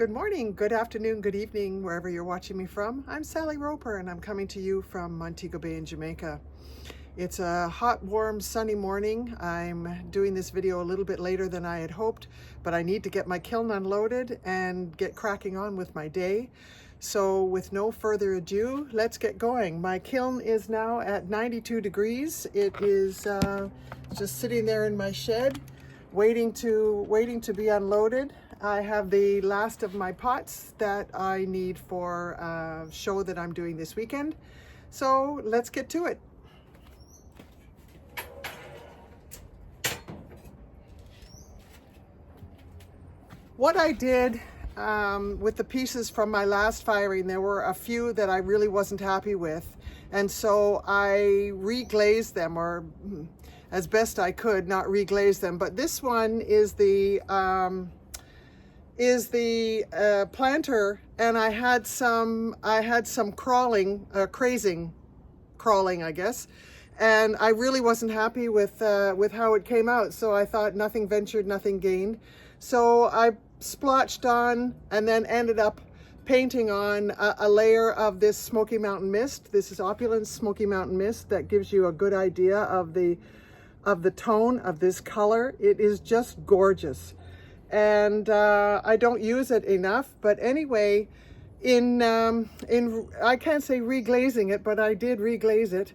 Good morning, good afternoon, good evening, wherever you're watching me from. I'm Sally Roper and I'm coming to you from Montego Bay in Jamaica. It's a hot, warm, sunny morning. I'm doing this video a little bit later than I had hoped, but I need to get my kiln unloaded and get cracking on with my day. So with no further ado, let's get going. My kiln is now at 92 degrees. It is just sitting there in my shed, waiting to be unloaded. I have the last of my pots that I need for a show that I'm doing this weekend. So let's get to it. What I did with the pieces from my last firing, there were a few that I really wasn't happy with. And so I reglazed them, or as best I could, not reglaze them. But this one is the planter, and I had some crawling, I guess, and I really wasn't happy with how it came out. So I thought nothing ventured, nothing gained. So I splotched on and then ended up painting on a layer of this Smoky Mountain Mist. This is Opulence Smokey Mountain Mist that gives you a good idea of the tone of this color. It is just gorgeous. And I don't use it enough, but anyway, I can't say reglazing it, but I did reglaze it.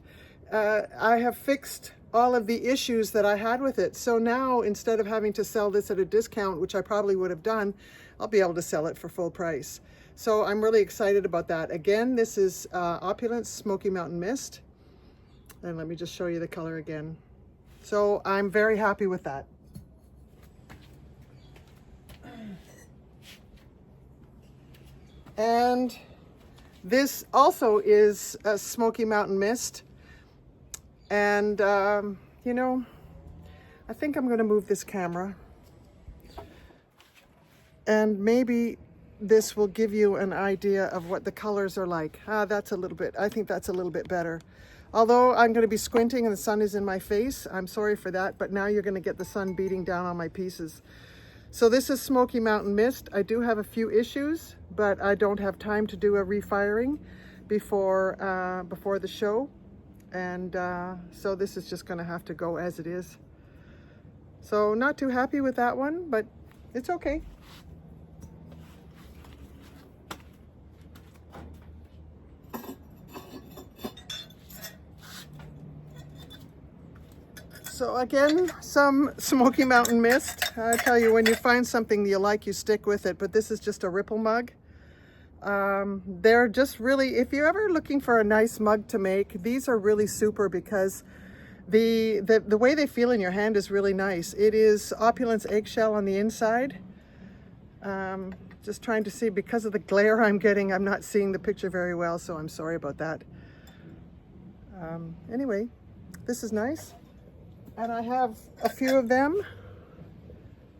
I have fixed all of the issues that I had with it. So now, instead of having to sell this at a discount, which I probably would have done, I'll be able to sell it for full price. So I'm really excited about that. Again, this is Opulence Smokey Mountain Mist. And let me just show you the color again. So I'm very happy with that. And this also is a Smoky Mountain Mist. And, you know, I think I'm going to move this camera. And maybe this will give you an idea of what the colors are like. I think that's a little bit better. Although I'm going to be squinting and the sun is in my face, I'm sorry for that, but now you're going to get the sun beating down on my pieces. So this is Smoky Mountain Mist. I do have a few issues, but I don't have time to do a refiring before the show. And so this is just going to have to go as it is. So not too happy with that one, but it's okay. So again, some Smoky Mountain Mist. I tell you, when you find something you like, you stick with it. But this is just a ripple mug. They're just really, if you're ever looking for a nice mug to make, these are really super because the way they feel in your hand is really nice. It is Opulence eggshell on the inside. Just trying to see, because of the glare I'm getting, I'm not seeing the picture very well, so I'm sorry about that. Anyway, this is nice. And I have a few of them,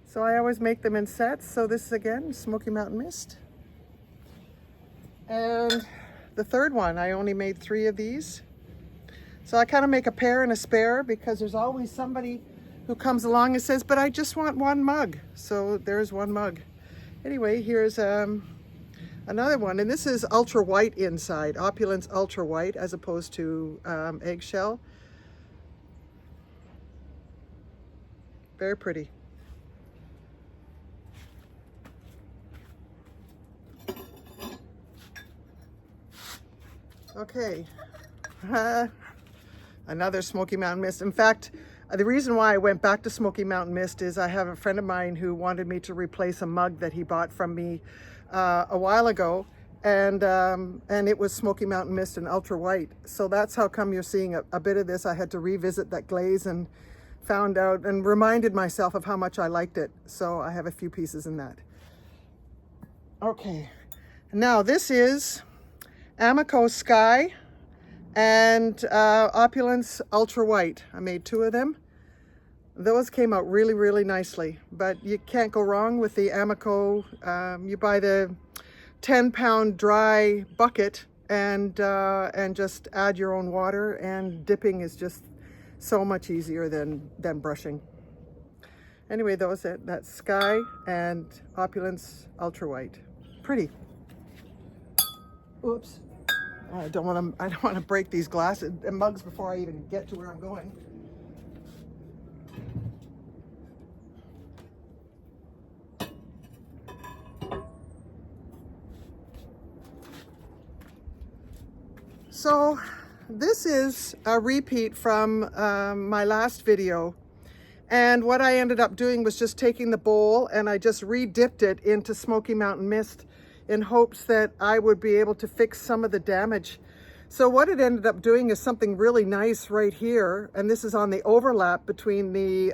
so I always make them in sets. So this is, again, Smoky Mountain Mist. And the third one, I only made 3 of these. So I kind of make a pair and a spare, because there's always somebody who comes along and says, but I just want one mug. So there's one mug. Anyway, here's another one. And this is ultra white inside, Opulence ultra white, as opposed to eggshell. Very pretty. Okay, another Smoky Mountain Mist. In fact, the reason why I went back to Smoky Mountain Mist is I have a friend of mine who wanted me to replace a mug that he bought from me a while ago, and it was Smoky Mountain Mist in ultra white. So that's how come you're seeing a bit of this. I had to revisit that glaze and found out and reminded myself of how much I liked it. So I have a few pieces in that. Okay, now this is Amico Sky and Opulence Ultra White. I made 2 of them. Those came out really, really nicely, but you can't go wrong with the Amico. You buy the 10-pound dry bucket and just add your own water, and dipping is just so much easier than brushing. Anyway, that's Sky and Opulence Ultra White. pretty. Oops. I don't want to break these glasses and mugs before I even get to where I'm going. So this is a repeat from my last video, and what I ended up doing was just taking the bowl and I just re-dipped it into Smokey Mountain Mist in hopes that I would be able to fix some of the damage. So what it ended up doing is something really nice right here, and this is on the overlap between the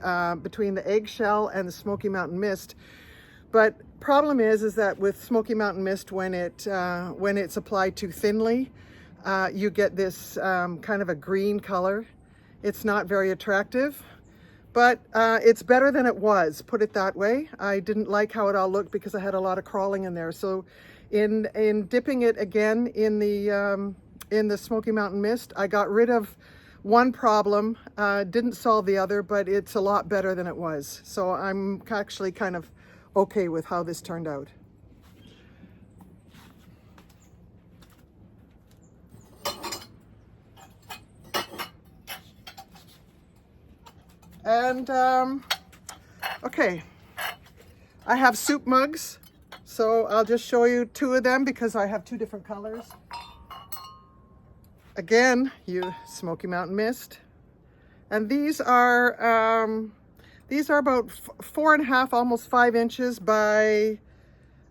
eggshell and the Smokey Mountain Mist. But problem is that with Smokey Mountain Mist, when it's applied too thinly, you get this kind of a green color. It's not very attractive, but it's better than it was, put it that way. I didn't like how it all looked because I had a lot of crawling in there. So in dipping it again in the Smokey Mountain Mist, I got rid of one problem, didn't solve the other, but it's a lot better than it was. So I'm actually kind of okay with how this turned out. And okay, I have soup mugs, so I'll just show you two of them because I have two different colors. Again, Smokey Mountain Mist, and these are about 4.5, almost 5 inches by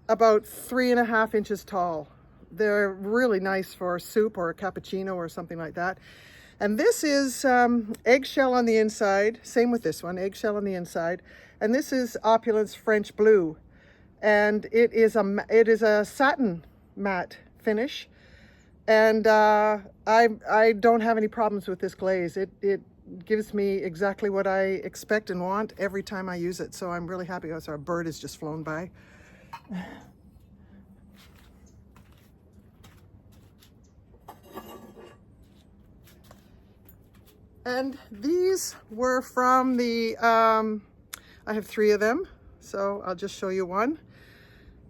about 3.5 inches tall. They're really nice for soup or a cappuccino or something like that. And this is eggshell on the inside. Same with this one, eggshell on the inside. And this is Opulence French Blue, and it is a satin matte finish. And I don't have any problems with this glaze. It gives me exactly what I expect and want every time I use it. So I'm really happy. Oh, sorry, a bird has just flown by. And these were from the, I have 3 of them, so I'll just show you one.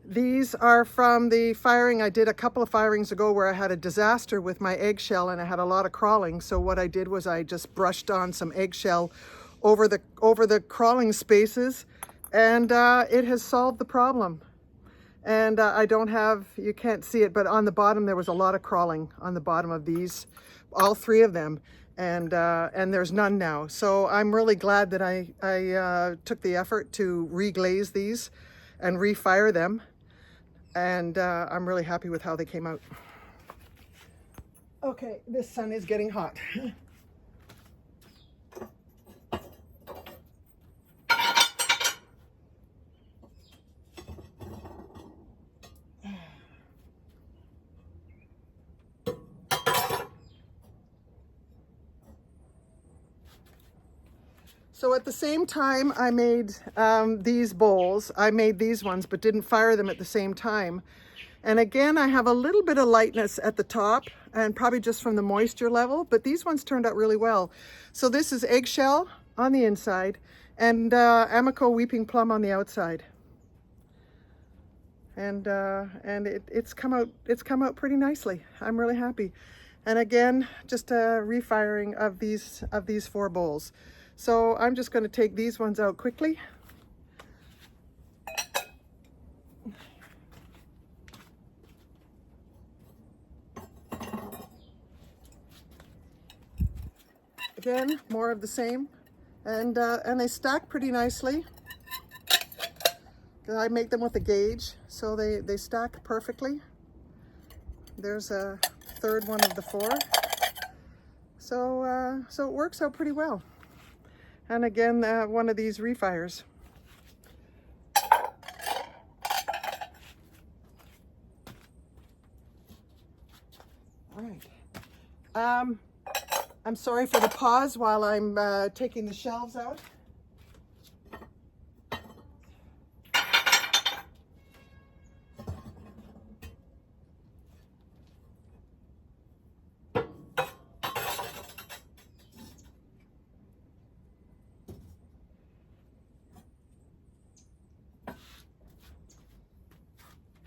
These are from the firing. I did a couple of firings ago where I had a disaster with my eggshell and I had a lot of crawling. So what I did was I just brushed on some eggshell over the crawling spaces, and it has solved the problem. And I don't have, you can't see it, but on the bottom there was a lot of crawling on the bottom of these, all 3 of them. And there's none now. So I'm really glad that I took the effort to reglaze these and refire them. And I'm really happy with how they came out. Okay, this sun is getting hot. So at the same time I made these bowls, I made these ones but didn't fire them at the same time. And again, I have a little bit of lightness at the top and probably just from the moisture level, but these ones turned out really well. So this is eggshell on the inside and Amico Weeping Plum on the outside. And it's come out pretty nicely. I'm really happy. And again, just a refiring of these 4 bowls. So I'm just going to take these ones out quickly. Again, more of the same, and they stack pretty nicely. I make them with a gauge, so they stack perfectly. There's a 3rd one of the 4. So so it works out pretty well. And again, one of these refires. All right. I'm sorry for the pause while I'm taking the shelves out.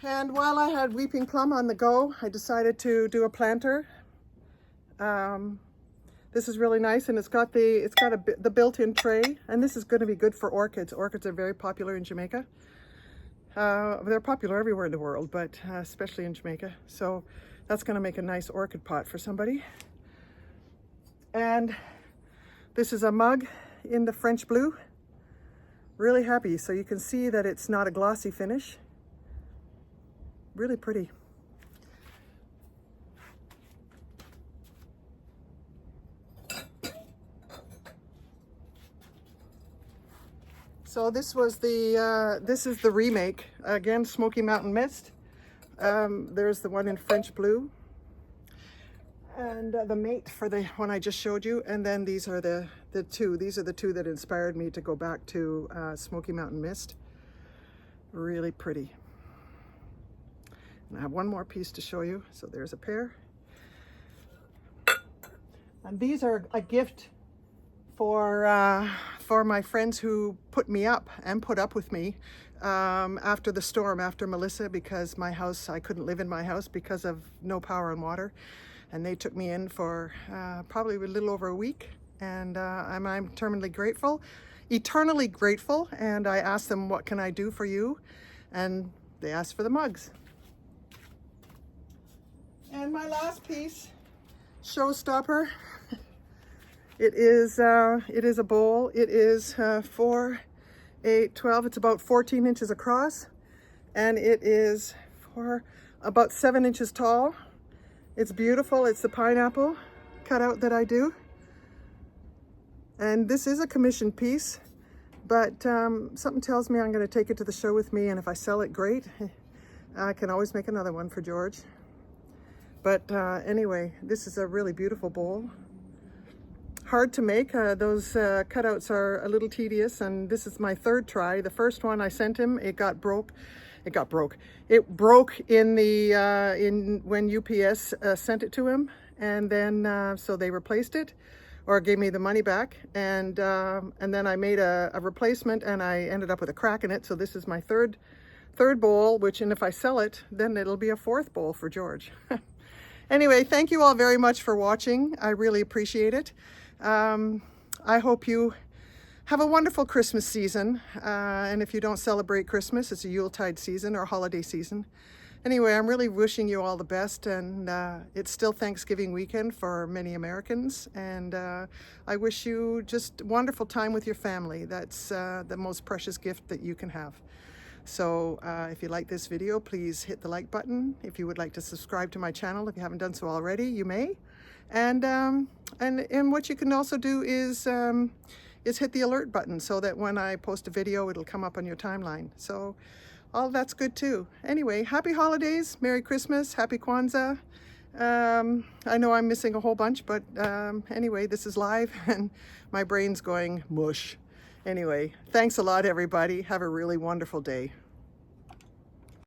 And while I had weeping plum on the go, I decided to do a planter. This is really nice, and it's got the built-in tray, and this is going to be good for orchids. Orchids are very popular in Jamaica. They're popular everywhere in the world, but especially in Jamaica. So that's going to make a nice orchid pot for somebody. And this is a mug in the French blue. Really happy. So you can see that it's not a glossy finish. Really pretty. So this was this is the remake. Again, Smokey Mountain Mist. There's the one in French blue. And the mate for the one I just showed you. And then these are the two. These are the two that inspired me to go back to Smokey Mountain Mist. Really pretty. And I have one more piece to show you. So there's a pair. And these are a gift for my friends who put me up and put up with me after the storm, after Melissa, because my house, I couldn't live in my house because of no power and water. And they took me in for probably a little over a week. And I'm eternally grateful. And I asked them, what can I do for you? And they asked for the mugs. And my last piece, showstopper. It is a bowl. It is 4, 8, 12. It's about 14 inches across, and it is about 7 inches tall. It's beautiful. It's the pineapple cutout that I do. And this is a commissioned piece, but something tells me I'm going to take it to the show with me, and if I sell it, great. I can always make another one for George. But anyway, this is a really beautiful bowl. Hard to make. Those cutouts are a little tedious, and this is my third try. The first one I sent him, it broke in the when UPS sent it to him, and then so they replaced it or gave me the money back, and then I made a replacement, and I ended up with a crack in it. So this is my third bowl, and if I sell it, then it'll be a fourth bowl for George. Anyway, thank you all very much for watching. I really appreciate it. I hope you have a wonderful Christmas season. And if you don't celebrate Christmas, it's a Yuletide season or holiday season. Anyway, I'm really wishing you all the best. And it's still Thanksgiving weekend for many Americans. And I wish you just wonderful time with your family. That's the most precious gift that you can have. So if you like this video, please hit the like button. If you would like to subscribe to my channel, if you haven't done so already, you may. And what you can also do is hit the alert button so that when I post a video, it'll come up on your timeline. So all that's good too. Anyway, happy holidays, Merry Christmas, Happy Kwanzaa. I know I'm missing a whole bunch, but anyway, this is live and my brain's going mush. Anyway, thanks a lot, everybody. Have a really wonderful day.